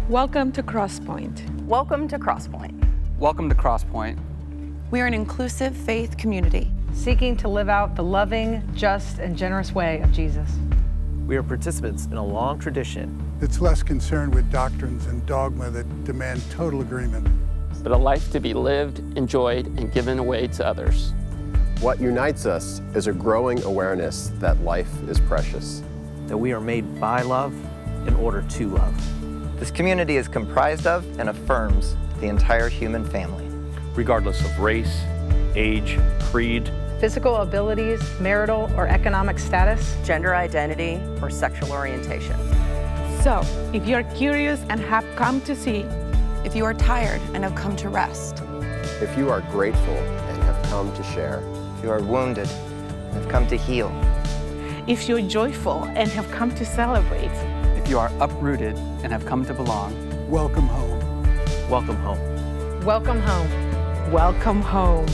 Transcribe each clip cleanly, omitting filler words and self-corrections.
Welcome to Crosspointe. Welcome to Crosspointe. Welcome to Crosspointe. We are an inclusive faith community seeking to live out the loving, just, and generous way of Jesus. We are participants in a long tradition that's less concerned with doctrines and dogma that demand total agreement, but a life to be lived, enjoyed, and given away to others. What unites us is a growing awareness that life is precious. That we are made by love in order to love. This community is comprised of and affirms the entire human family. Regardless of race, age, creed, physical abilities, marital or economic status, gender identity, or sexual orientation. So, if you're curious and have come to see, if you are tired and have come to rest, if you are grateful and have come to share, if you are wounded and have come to heal, if you're joyful and have come to celebrate, if you are uprooted and have come to belong, welcome home. Welcome home. Welcome home. Welcome home.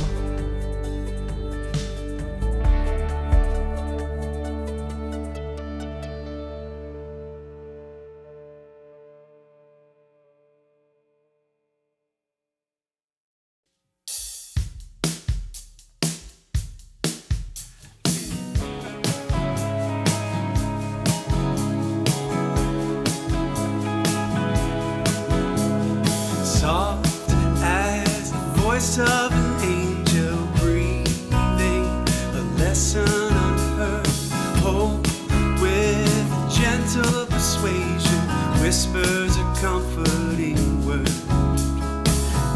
Of an angel breathing a lesson unheard, hope with gentle persuasion whispers a comforting word.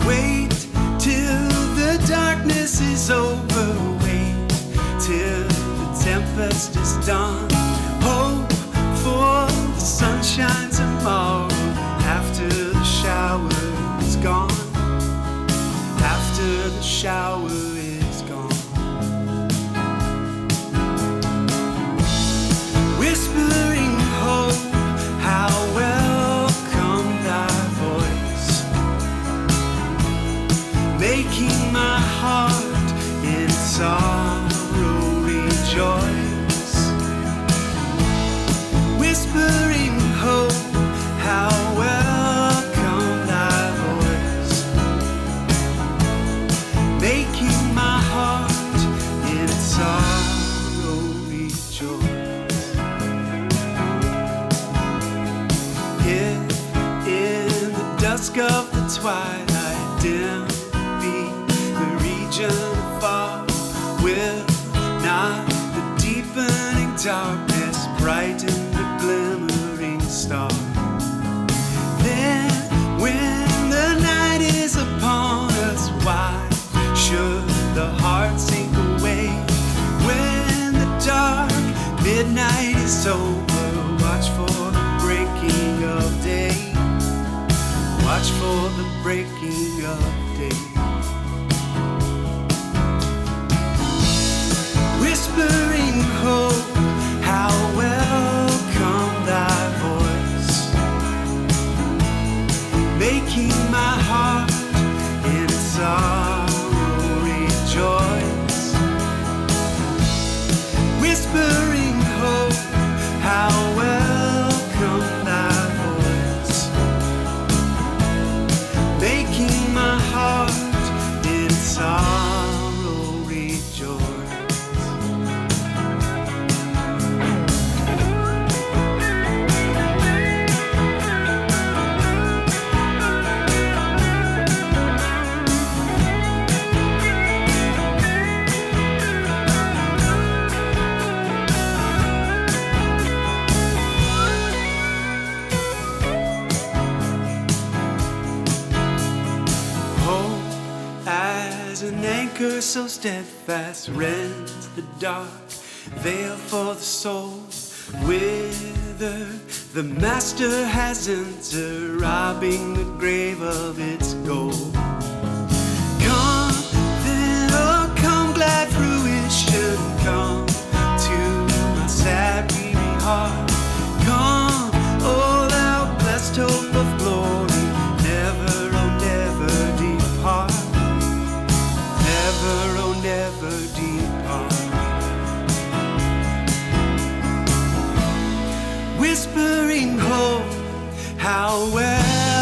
Wait till the darkness is over, wait till the tempest is done. Hope for the sunshine tomorrow after the shower is gone. After the shower is gone, whispering hope, how welcome thy voice, making my heart in sorrow rejoice. Whispering hope, how welcome thy voice, making my heart in sorrow rejoice. If in the dusk of the twilight dim be the region far, will not the deepening darkness brighten the glimmering star? Then when the night is upon us, why should the heart sink away? When the dark midnight is over, watch for the breaking of day. Watch for the breaking of day. Whispering hope, how welcome thy voice, making my heart in sorrow rejoice. Whispering hope, how welcome thy voice, making my heart in sorrow rejoice. An anchor so steadfast rends the dark veil for the soul, whither the master has entered, robbing the grave of its gold. Come then, oh come glad fruition, come to my sad weary heart. Come, oh thou blessed hope of glory, never, oh never depart. Never, oh never depart. Whispering hope, how well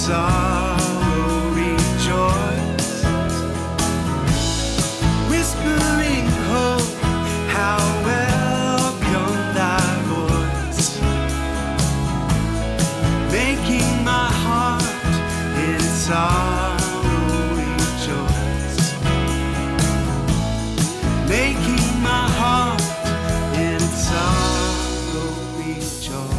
sorrow rejoice, whispering hope, how welcome thy voice, making my heart in sorrow rejoice, making my heart in sorrow rejoice.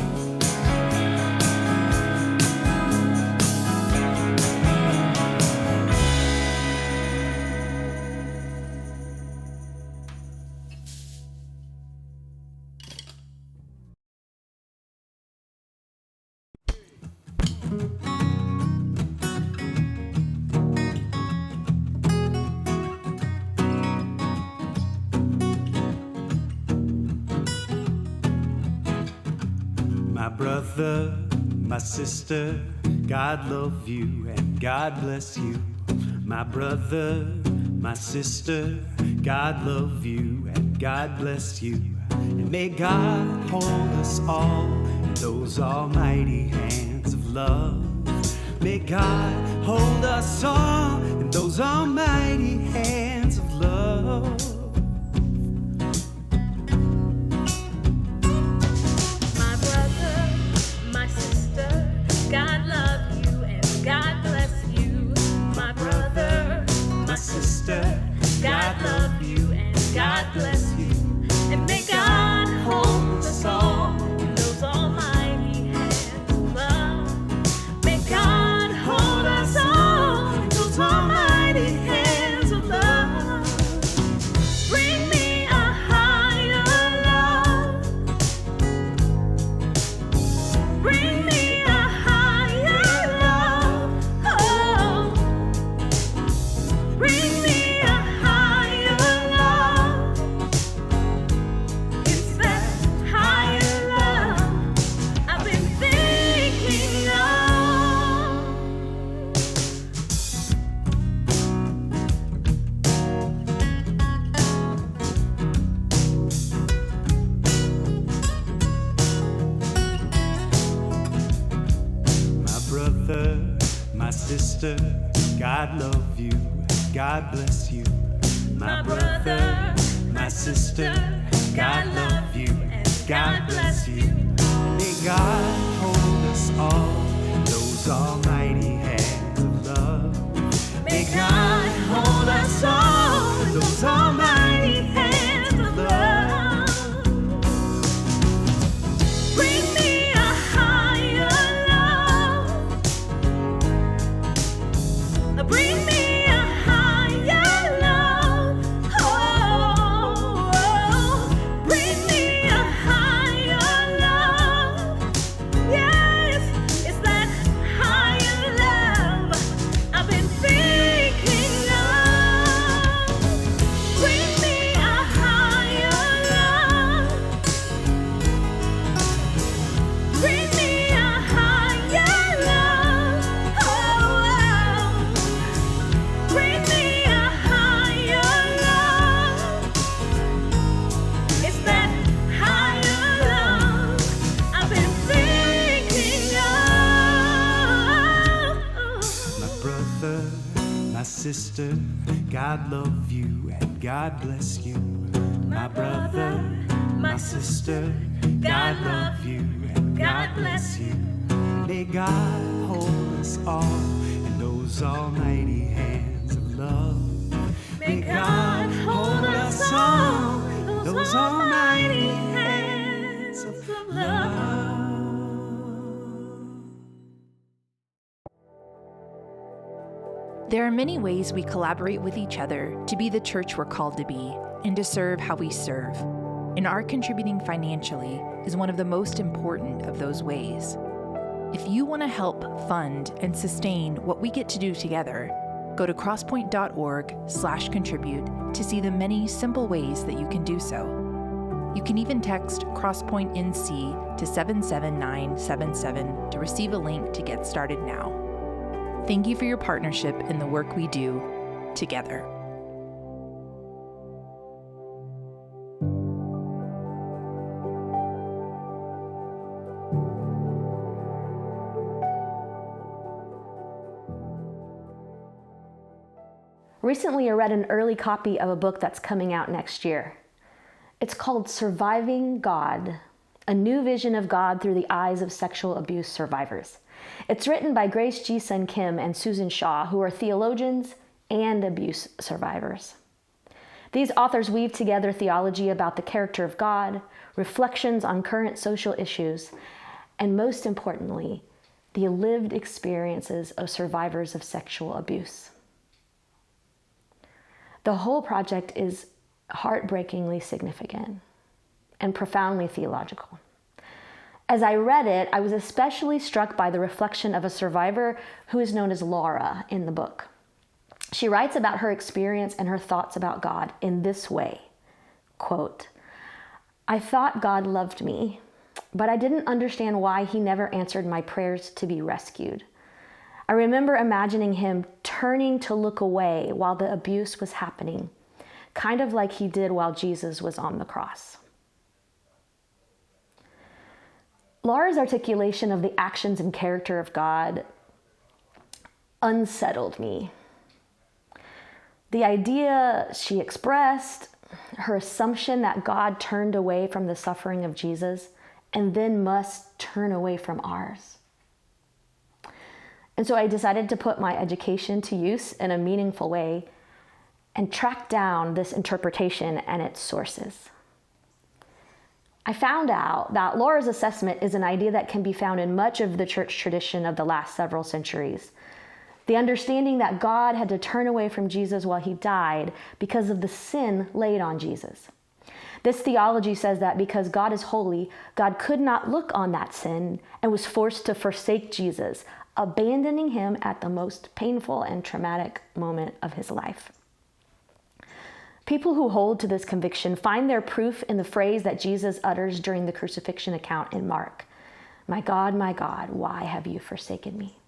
My brother, my sister, God love you and God bless you. My brother, my sister, God love you and God bless you. And may God hold us all in those almighty hands of love. May God hold us all in those almighty hands of love. God love you and God bless you. My brother, my sister, God love you and God bless you. And may God hold us all in those almighty hands of love. May God hold us all in those almighty hands of love. Bring me a higher love. Bring me my sister, God love you, God bless you. My brother, my sister, God love you and God bless you. May God hold us all in those almighty hands of love. May God hold us all in those almighty hands of love. Bring me a higher love. Bring me a higher love. Oh, bring me a higher love. Yes, it's that higher love I've been thinking of. Bring me a higher love. Bring me a higher love. Oh, bring me a higher love. It's that higher love I've been thinking of. My brother, my sister, God love you and God bless you. My brother, my sister, God love you and God bless you. May God hold us all in those almighty hands of love. May God hold us all in those almighty hands of love. There are many ways we collaborate with each other to be the church we're called to be and to serve how we serve. And our contributing financially is one of the most important of those ways. If you want to help fund and sustain what we get to do together, go to crosspoint.org/contribute to see the many simple ways that you can do so. You can even text crosspointenc to 77977 to receive a link to get started now. Thank you for your partnership in the work we do together. Recently, I read an early copy of a book that's coming out next year. It's called Surviving God, a new vision of God through the eyes of sexual abuse survivors. It's written by Grace G. Sun Kim and Susan Shaw, who are theologians and abuse survivors. These authors weave together theology about the character of God, reflections on current social issues, and most importantly, the lived experiences of survivors of sexual abuse. The whole project is heartbreakingly significant and profoundly theological. As I read it, I was especially struck by the reflection of a survivor who is known as Laura in the book. She writes about her experience and her thoughts about God in this way, quote, "I thought God loved me, but I didn't understand why he never answered my prayers to be rescued. I remember imagining him turning to look away while the abuse was happening, kind of like he did while Jesus was on the cross." Laura's articulation of the actions and character of God unsettled me. The idea she expressed, her assumption that God turned away from the suffering of Jesus and then must turn away from ours. And so I decided to put my education to use in a meaningful way and track down this interpretation and its sources. I found out that Laura's assessment is an idea that can be found in much of the church tradition of the last several centuries. The understanding that God had to turn away from Jesus while he died because of the sin laid on Jesus. This theology says that because God is holy, God could not look on that sin and was forced to forsake Jesus, abandoning him at the most painful and traumatic moment of his life. People who hold to this conviction find their proof in the phrase that Jesus utters during the crucifixion account in Mark, my God, why have you forsaken me?"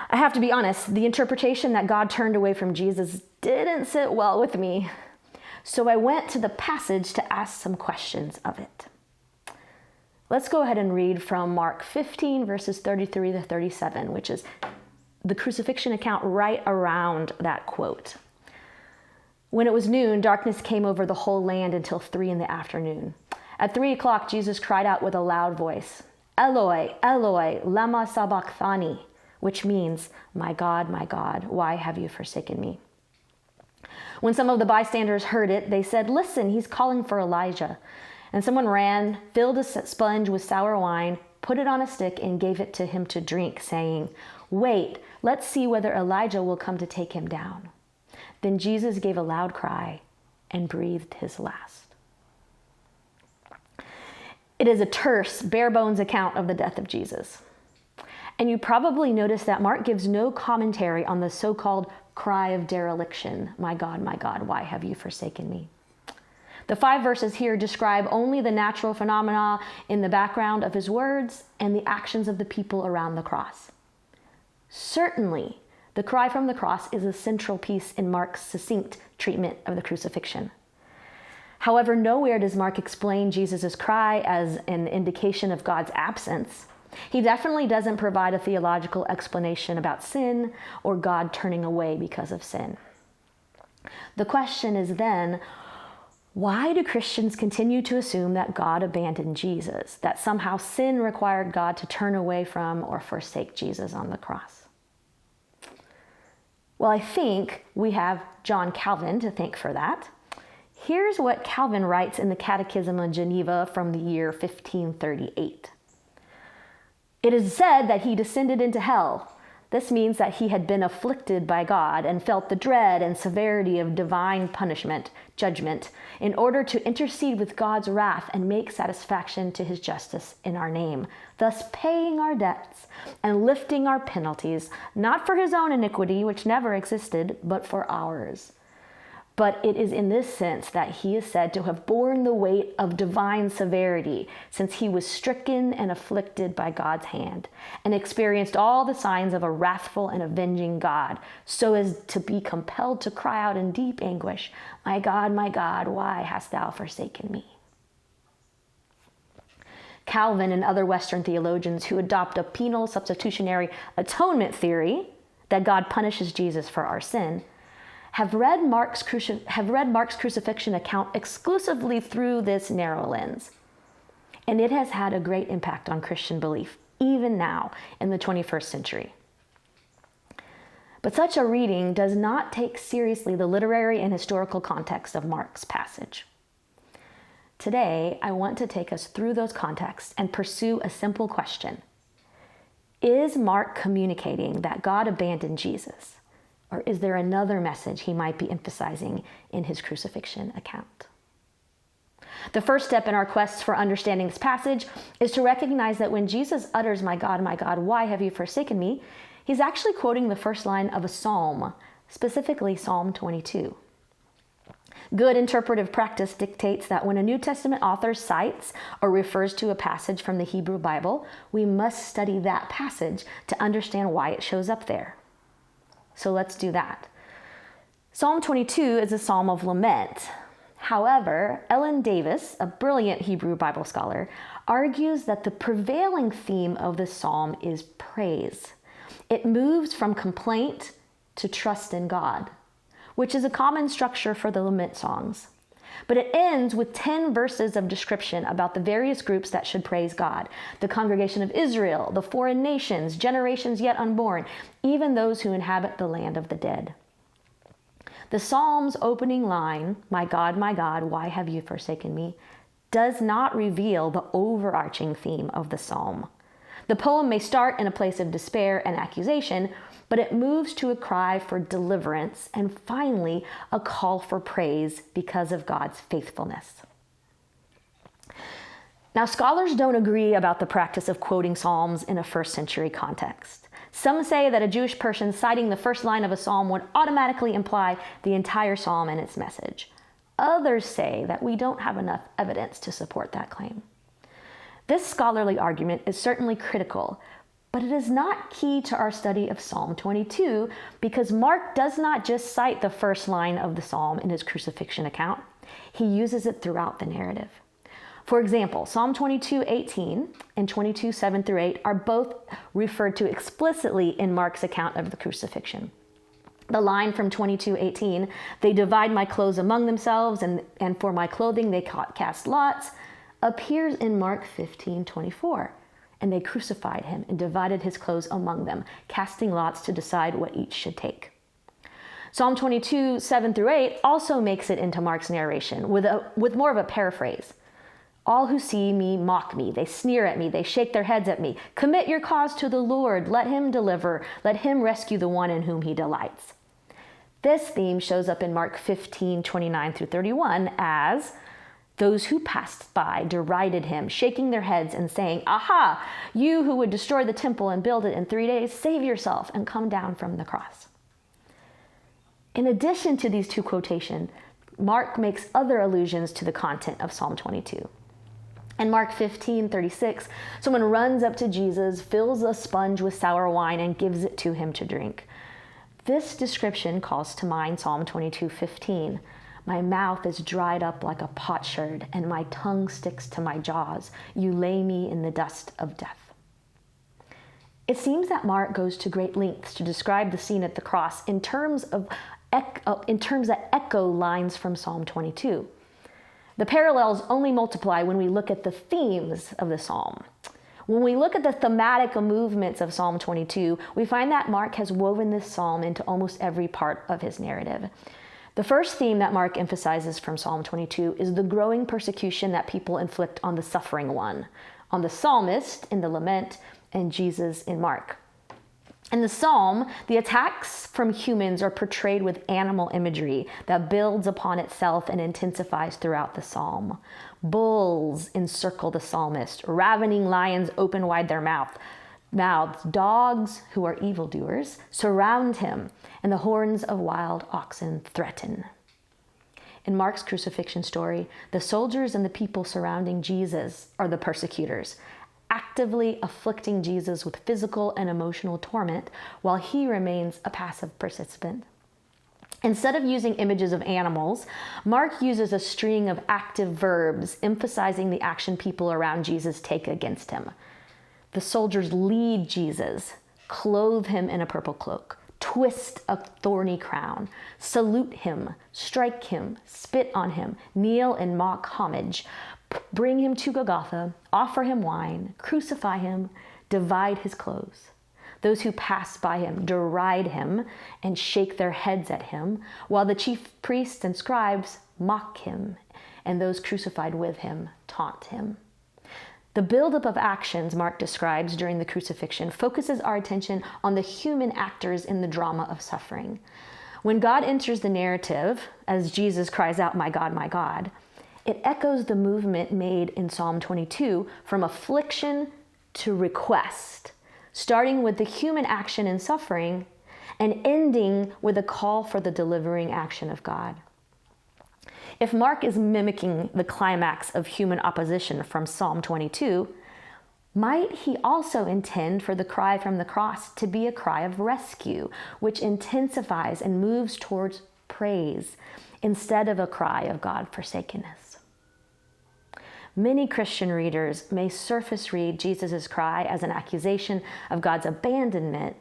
I have to be honest, the interpretation that God turned away from Jesus didn't sit well with me. So I went to the passage to ask some questions of it. Let's go ahead and read from Mark 15, verses 33 to 37, which is the crucifixion account right around that quote. "When it was noon, darkness came over the whole land until 3 p.m. At 3 o'clock, Jesus cried out with a loud voice, Eloi, Eloi, lama sabachthani, which means, my God, why have you forsaken me?" When some of the bystanders heard it, they said, "Listen, he's calling for Elijah." And someone ran, filled a sponge with sour wine, put it on a stick, and gave it to him to drink, saying, "Wait, let's see whether Elijah will come to take him down." Then Jesus gave a loud cry and breathed his last. It is a terse, bare-bones account of the death of Jesus. And you probably noticed that Mark gives no commentary on the so-called cry of dereliction, my God, why have you forsaken me?" The 5 verses here describe only the natural phenomena in the background of his words and the actions of the people around the cross. Certainly, the cry from the cross is a central piece in Mark's succinct treatment of the crucifixion. However, nowhere does Mark explain Jesus' cry as an indication of God's absence. He definitely doesn't provide a theological explanation about sin or God turning away because of sin. The question is then, why do Christians continue to assume that God abandoned Jesus, that somehow sin required God to turn away from or forsake Jesus on the cross? Well, I think we have John Calvin to thank for that. Here's what Calvin writes in the Catechism of Geneva from the year 1538. "It is said that he descended into hell. This means that he had been afflicted by God and felt the dread and severity of divine punishment, judgment, in order to intercede with God's wrath and make satisfaction to his justice in our name, thus paying our debts and lifting our penalties, not for his own iniquity, which never existed, but for ours. But it is in this sense that he is said to have borne the weight of divine severity, since he was stricken and afflicted by God's hand, and experienced all the signs of a wrathful and avenging God, so as to be compelled to cry out in deep anguish, my God, why hast thou forsaken me?" Calvin and other Western theologians who adopt a penal substitutionary atonement theory, that God punishes Jesus for our sin, have read Mark's crucifixion account exclusively through this narrow lens. And it has had a great impact on Christian belief, even now in the 21st century. But such a reading does not take seriously the literary and historical context of Mark's passage. Today, I want to take us through those contexts and pursue a simple question. Is Mark communicating that God abandoned Jesus? Or is there another message he might be emphasizing in his crucifixion account? The first step in our quest for understanding this passage is to recognize that when Jesus utters, my God, why have you forsaken me?" he's actually quoting the first line of a psalm, specifically Psalm 22. Good interpretive practice dictates that when a New Testament author cites or refers to a passage from the Hebrew Bible, we must study that passage to understand why it shows up there. So let's do that. Psalm 22 is a psalm of lament. However, Ellen Davis, a brilliant Hebrew Bible scholar, argues that the prevailing theme of this psalm is praise. It moves from complaint to trust in God, which is a common structure for the lament songs. But it ends with 10 verses of description about the various groups that should praise God: the congregation of Israel, the foreign nations, generations yet unborn, even those who inhabit the land of the dead. The psalm's opening line, my God, why have you forsaken me?" does not reveal the overarching theme of the psalm. The poem may start in a place of despair and accusation, but it moves to a cry for deliverance and finally a call for praise because of God's faithfulness. Now, scholars don't agree about the practice of quoting psalms in a first century context. Some say that a Jewish person citing the first line of a psalm would automatically imply the entire psalm and its message. Others say that we don't have enough evidence to support that claim. This scholarly argument is certainly critical, but it is not key to our study of Psalm 22 because Mark does not just cite the first line of the psalm in his crucifixion account. He uses it throughout the narrative. For example, Psalm 22:18 and 22:7-8 are both referred to explicitly in Mark's account of the crucifixion. The line from 22:18, "They divide my clothes among themselves, and for my clothing they cast lots," appears in Mark 15:24. "And they crucified him and divided his clothes among them, casting lots to decide what each should take." Psalm 22:7-8 also makes it into Mark's narration with more of a paraphrase. "All who see me mock me. They sneer at me. They shake their heads at me. Commit your cause to the Lord. Let him deliver. Let him rescue the one in whom he delights." This theme shows up in Mark 15:29-31 as, "Those who passed by derided him, shaking their heads and saying, 'Aha, you who would destroy the temple and build it in 3 days, save yourself and come down from the cross.'" In addition to these two quotations, Mark makes other allusions to the content of Psalm 22. In Mark 15:36, someone runs up to Jesus, fills a sponge with sour wine, and gives it to him to drink. This description calls to mind Psalm 22:15. "My mouth is dried up like a potsherd, and my tongue sticks to my jaws. You lay me in the dust of death." It seems that Mark goes to great lengths to describe the scene at the cross in terms that echo lines from Psalm 22. The parallels only multiply when we look at the themes of the psalm. When we look at the thematic movements of Psalm 22, we find that Mark has woven this psalm into almost every part of his narrative. The first theme that Mark emphasizes from Psalm 22 is the growing persecution that people inflict on the suffering one, on the psalmist in the lament, and Jesus in Mark. In the psalm, the attacks from humans are portrayed with animal imagery that builds upon itself and intensifies throughout the psalm. Bulls encircle the psalmist. Ravening lions open wide their mouths. Dogs, who are evildoers, surround him, and the horns of wild oxen threaten. In Mark's crucifixion story, the soldiers and the people surrounding Jesus are the persecutors, actively afflicting Jesus with physical and emotional torment while he remains a passive participant. Instead of using images of animals, Mark uses a string of active verbs emphasizing the action people around Jesus take against him. The soldiers lead Jesus, clothe him in a purple cloak, twist a thorny crown, salute him, strike him, spit on him, kneel and mock homage, bring him to Golgotha, offer him wine, crucify him, divide his clothes. Those who pass by him deride him and shake their heads at him, while the chief priests and scribes mock him, and those crucified with him taunt him. The buildup of actions Mark describes during the crucifixion focuses our attention on the human actors in the drama of suffering. When God enters the narrative, as Jesus cries out, my God," it echoes the movement made in Psalm 22 from affliction to request, starting with the human action and suffering and ending with a call for the delivering action of God. If Mark is mimicking the climax of human opposition from Psalm 22, might he also intend for the cry from the cross to be a cry of rescue, which intensifies and moves towards praise instead of a cry of God-forsakenness? Many Christian readers may surface read Jesus' cry as an accusation of God's abandonment,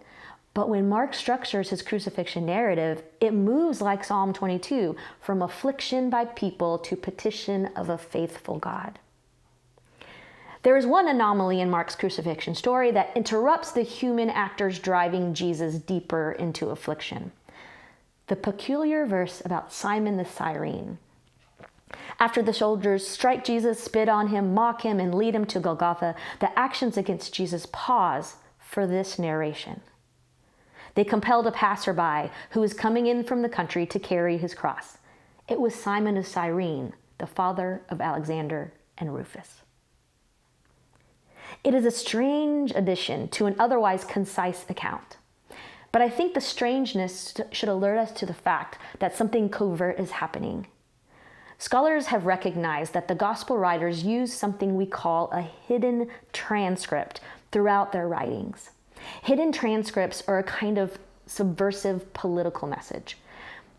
but when Mark structures his crucifixion narrative, it moves like Psalm 22, from affliction by people to petition of a faithful God. There is one anomaly in Mark's crucifixion story that interrupts the human actors driving Jesus deeper into affliction. The peculiar verse about Simon the Cyrene. After the soldiers strike Jesus, spit on him, mock him, and lead him to Golgotha, the actions against Jesus pause for this narration. They compelled a passerby who was coming in from the country to carry his cross. It was Simon of Cyrene, the father of Alexander and Rufus. It is a strange addition to an otherwise concise account, but I think the strangeness should alert us to the fact that something covert is happening. Scholars have recognized that the gospel writers use something we call a hidden transcript throughout their writings. Hidden transcripts are a kind of subversive political message.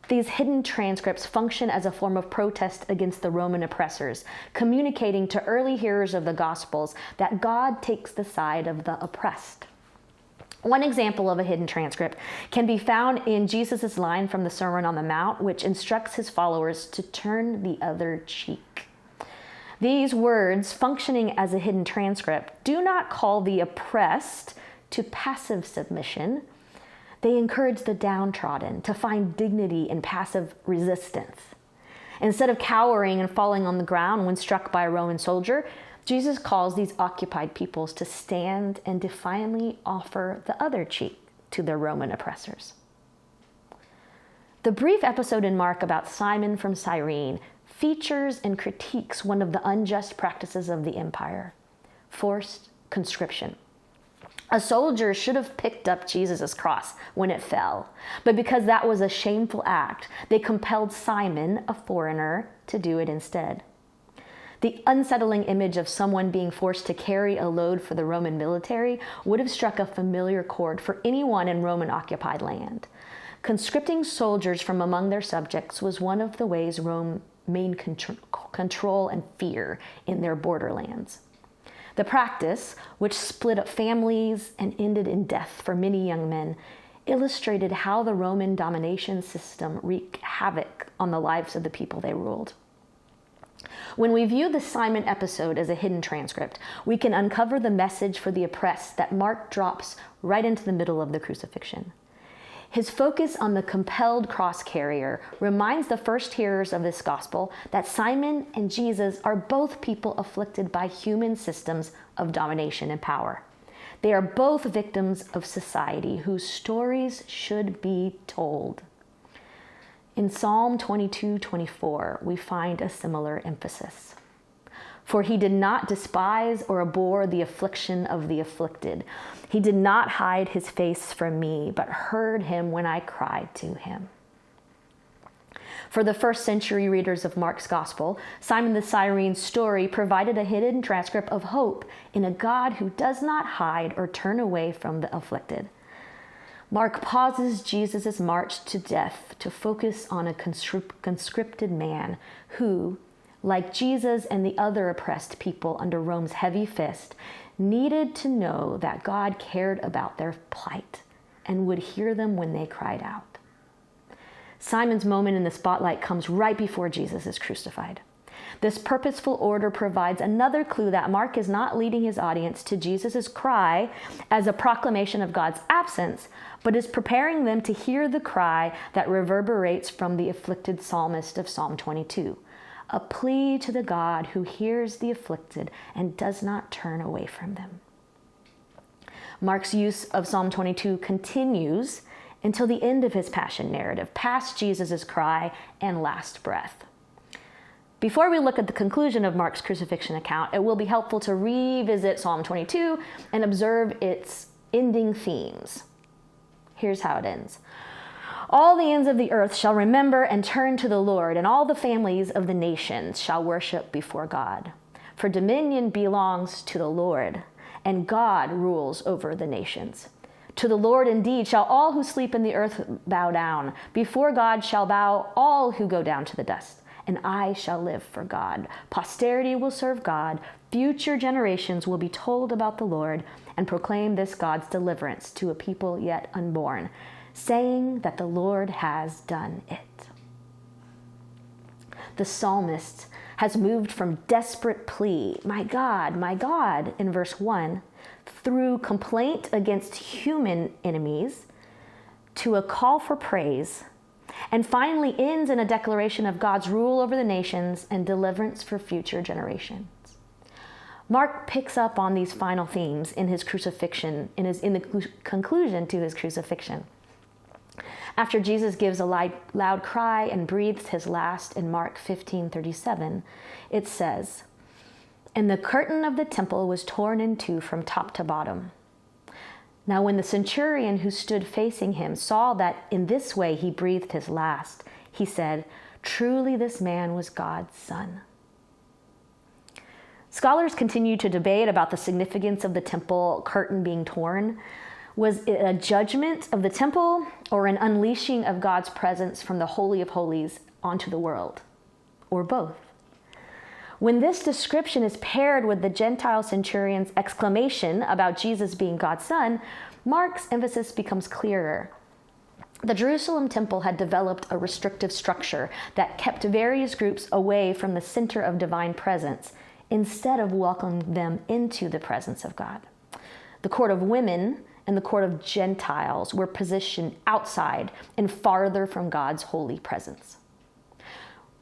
These hidden transcripts function as a form of protest against the Roman oppressors, communicating to early hearers of the Gospels that God takes the side of the oppressed. One example of a hidden transcript can be found in Jesus' line from the Sermon on the Mount, which instructs his followers to turn the other cheek. These words, functioning as a hidden transcript, do not call the oppressed to passive submission. They encourage the downtrodden to find dignity in passive resistance. Instead of cowering and falling on the ground when struck by a Roman soldier, Jesus calls these occupied peoples to stand and defiantly offer the other cheek to their Roman oppressors. The brief episode in Mark about Simon from Cyrene features and critiques one of the unjust practices of the empire: forced conscription. A soldier should have picked up Jesus' cross when it fell, but because that was a shameful act, they compelled Simon, a foreigner, to do it instead. The unsettling image of someone being forced to carry a load for the Roman military would have struck a familiar chord for anyone in Roman-occupied land. Conscripting soldiers from among their subjects was one of the ways Rome maintained control and fear in their borderlands. The practice, which split up families and ended in death for many young men, illustrated how the Roman domination system wreaked havoc on the lives of the people they ruled. When we view the Simon episode as a hidden transcript, we can uncover the message for the oppressed that Mark drops right into the middle of the crucifixion. His focus on the compelled cross carrier reminds the first hearers of this gospel that Simon and Jesus are both people afflicted by human systems of domination and power. They are both victims of society whose stories should be told. In Psalm 22:24, we find a similar emphasis. For he did not despise or abhor the affliction of the afflicted. He did not hide his face from me, but heard him when I cried to him. For the first century readers of Mark's gospel, Simon the Cyrene's story provided a hidden transcript of hope in a God who does not hide or turn away from the afflicted. Mark pauses Jesus' march to death to focus on a conscripted man who, like Jesus and the other oppressed people under Rome's heavy fist, needed to know that God cared about their plight and would hear them when they cried out. Simon's moment in the spotlight comes right before Jesus is crucified. This purposeful order provides another clue that Mark is not leading his audience to Jesus' cry as a proclamation of God's absence, but is preparing them to hear the cry that reverberates from the afflicted psalmist of Psalm 22, a plea to the God who hears the afflicted and does not turn away from them. Mark's use of Psalm 22 continues until the end of his passion narrative, past Jesus' cry and last breath. Before we look at the conclusion of Mark's crucifixion account, it will be helpful to revisit Psalm 22 and observe its ending themes. Here's how it ends. All the ends of the earth shall remember and turn to the Lord, and all the families of the nations shall worship before God. For dominion belongs to the Lord, and God rules over the nations. To the Lord indeed shall all who sleep in the earth bow down. Before God shall bow all who go down to the dust. And I shall live for God. Posterity will serve God. Future generations will be told about the Lord and proclaim this God's deliverance to a people yet unborn, saying that the Lord has done it. The psalmist has moved from desperate plea, my God, in verse 1, through complaint against human enemies, to a call for praise, and finally ends in a declaration of God's rule over the nations and deliverance for future generations. Mark picks up on these final themes in his crucifixion, in the conclusion to his crucifixion. After Jesus gives a loud cry and breathes his last in Mark 15:37, it says, "And the curtain of the temple was torn in two from top to bottom. Now when the centurion who stood facing him saw that in this way he breathed his last, he said, 'Truly this man was God's son.'" Scholars continue to debate about the significance of the temple curtain being torn. Was it a judgment of the temple or an unleashing of God's presence from the Holy of Holies onto the world? Or both? When this description is paired with the Gentile centurion's exclamation about Jesus being God's son, Mark's emphasis becomes clearer. The Jerusalem temple had developed a restrictive structure that kept various groups away from the center of divine presence instead of welcoming them into the presence of God. The court of women and the court of Gentiles were positioned outside and farther from God's holy presence.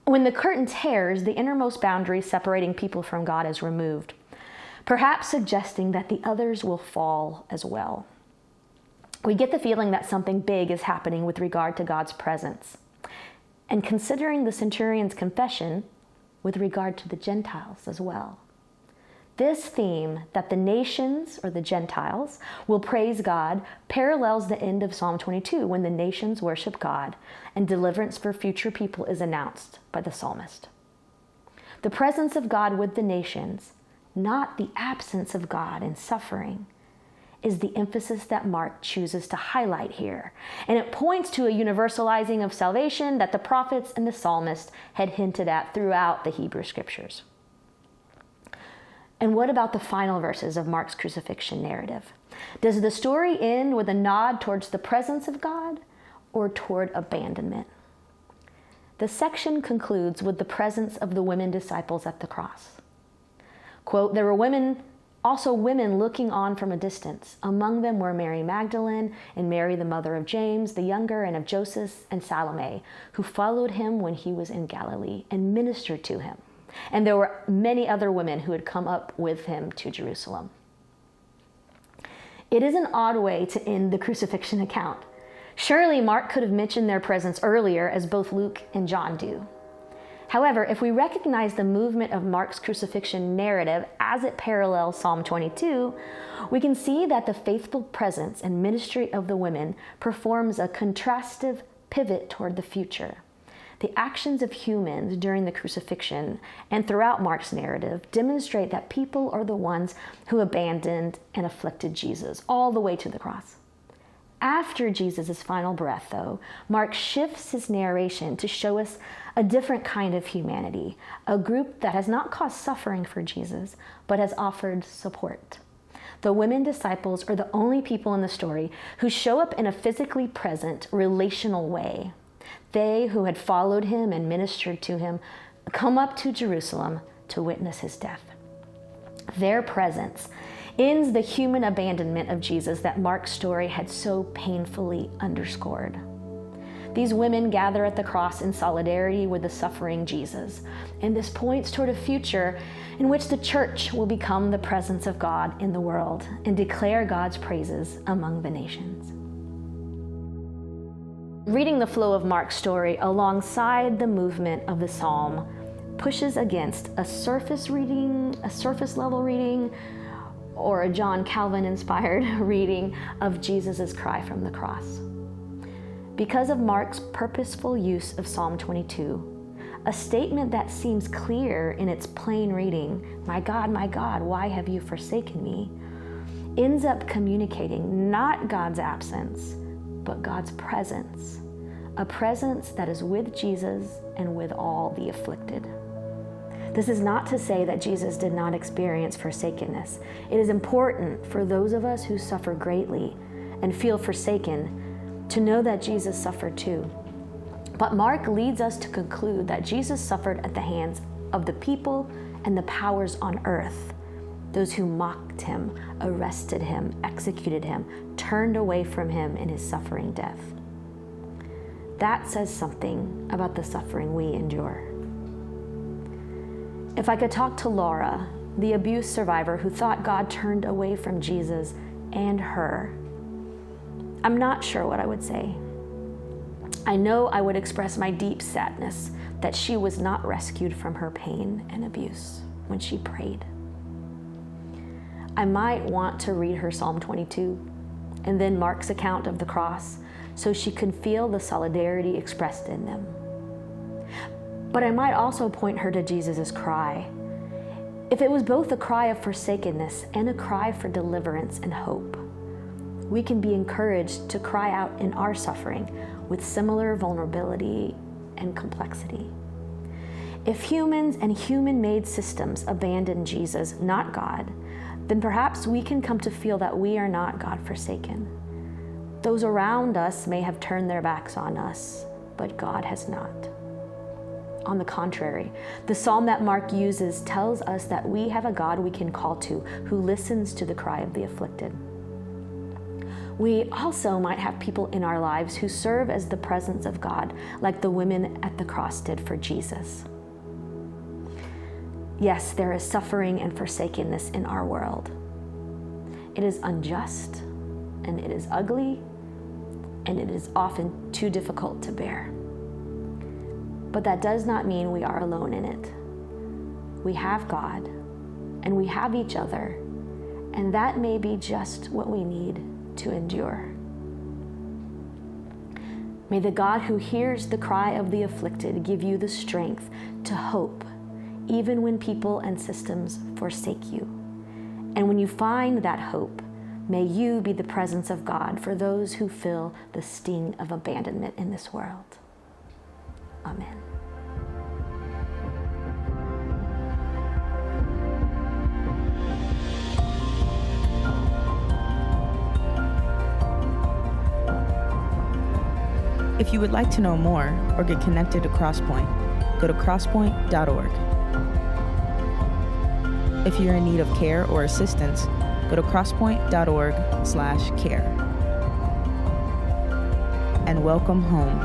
When the curtain tears, the innermost boundary separating people from God is removed, perhaps suggesting that the others will fall as well. We get the feeling that something big is happening with regard to God's presence. And considering the centurion's confession with regard to the Gentiles as well. This theme that the nations, or the Gentiles, will praise God parallels the end of Psalm 22 when the nations worship God and deliverance for future people is announced by the psalmist. The presence of God with the nations, not the absence of God in suffering, is the emphasis that Mark chooses to highlight here. And it points to a universalizing of salvation that the prophets and the psalmist had hinted at throughout the Hebrew scriptures. And what about the final verses of Mark's crucifixion narrative? Does the story end with a nod towards the presence of God or toward abandonment? The section concludes with the presence of the women disciples at the cross. Quote, "There were also women looking on from a distance. Among them were Mary Magdalene and Mary, the mother of James the younger, and of Joseph and Salome, who followed him when he was in Galilee and ministered to him. And there were many other women who had come up with him to Jerusalem." It is an odd way to end the crucifixion account. Surely Mark could have mentioned their presence earlier, as both Luke and John do. However, if we recognize the movement of Mark's crucifixion narrative as it parallels Psalm 22, we can see that the faithful presence and ministry of the women performs a contrastive pivot toward the future. The actions of humans during the crucifixion and throughout Mark's narrative demonstrate that people are the ones who abandoned and afflicted Jesus all the way to the cross. After Jesus' final breath, though, Mark shifts his narration to show us a different kind of humanity, a group that has not caused suffering for Jesus, but has offered support. The women disciples are the only people in the story who show up in a physically present, relational way. They who had followed him and ministered to him come up to Jerusalem to witness his death. Their presence ends the human abandonment of Jesus that Mark's story had so painfully underscored. These women gather at the cross in solidarity with the suffering Jesus, and this points toward a future in which the church will become the presence of God in the world and declare God's praises among the nations. Reading the flow of Mark's story alongside the movement of the psalm pushes against a surface level reading, or a John Calvin-inspired reading of Jesus' cry from the cross. Because of Mark's purposeful use of Psalm 22, a statement that seems clear in its plain reading, my God, why have you forsaken me?" ends up communicating not God's absence, but God's presence, a presence that is with Jesus and with all the afflicted. This is not to say that Jesus did not experience forsakenness. It is important for those of us who suffer greatly and feel forsaken to know that Jesus suffered too. But Mark leads us to conclude that Jesus suffered at the hands of the people and the powers on earth, those who mocked him, arrested him, executed him, turned away from him in his suffering death. That says something about the suffering we endure. If I could talk to Laura, the abuse survivor who thought God turned away from Jesus and her, I'm not sure what I would say. I know I would express my deep sadness that she was not rescued from her pain and abuse when she prayed. I might want to read her Psalm 22 and then Mark's account of the cross so she can feel the solidarity expressed in them. But I might also point her to Jesus' cry. If it was both a cry of forsakenness and a cry for deliverance and hope, we can be encouraged to cry out in our suffering with similar vulnerability and complexity. If humans and human-made systems abandon Jesus, not God, then perhaps we can come to feel that we are not God-forsaken. Those around us may have turned their backs on us, but God has not. On the contrary, the psalm that Mark uses tells us that we have a God we can call to who listens to the cry of the afflicted. We also might have people in our lives who serve as the presence of God, like the women at the cross did for Jesus. Yes, there is suffering and forsakenness in our world. It is unjust, and it is ugly, and it is often too difficult to bear. But that does not mean we are alone in it. We have God, and we have each other, and that may be just what we need to endure. May the God who hears the cry of the afflicted give you the strength to hope, even when people and systems forsake you. And when you find that hope, may you be the presence of God for those who feel the sting of abandonment in this world. Amen. If you would like to know more or get connected to Crosspointe, go to crosspoint.org. If you're in need of care or assistance, go to crosspoint.org/care. And welcome home.